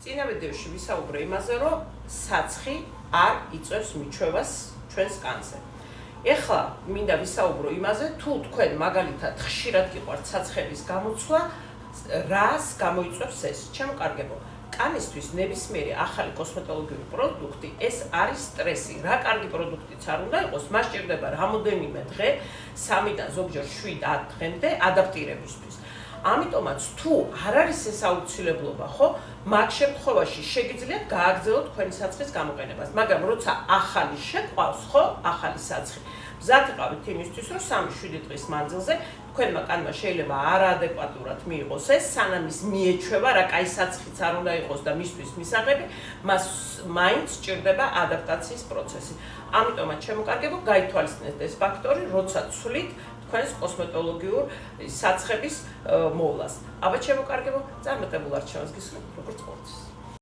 წინა ვიდეოში ვისაუბრე იმაზე, რომ საცხი არ იწვევს მიჩვევას ჩვენს კანზე. ეხლა მინდა ვისაუბრო იმაზე, თუ თქვენ მაგალითად ხშირად გიყვართ საცხების გამოცვლა, რას გამოიწვევს ეს? ჩემო კარგებო, კანისთვის ნებისმიერი ახალი კოსმეტოლოგიური პროდუქტი ეს არის სტრესი. რა კარგი პროდუქტიც არ უნდა იყოს, მას სჭირდება რამოდენიმე დღე, 3-დან ზოგჯერ 7-10 დღემდე ადაპტირებისთვის. ამიტომაც თუ არ არის ეს აუცილებლობა, ხო, მაგ შემთხვევაში შეგიძლიათ გააგრძელოთ თქვენი საცხის გამოყენებას, მაგრამ როცა ახალი შეყვავს, ხო, ახალი საცხი, მზად იყავით იმისთვის, რომ 3-7 დღის მანძილზე თქვენმა კანმა შეიძლება არაადეკვატურად მიიღოს ეს, სანამ ის მიეჩვევა, რა კაი საცხიც არ უნდა იყოს და მისთვის მისაღები, მას მაინც სჭირდება ადაპტაციის პროცესი. ამიტომაც ჩემო კარგებო, გაითვალისწინეთ ეს ფაქტორი, როცა ცვლით თქვენს კოსმეტოლოგიურ საცხების მოვლას. აბა ჩემო კარგებო, წარმატებულ არჩევანს გისურვებთ, როგორც ყოველთვის.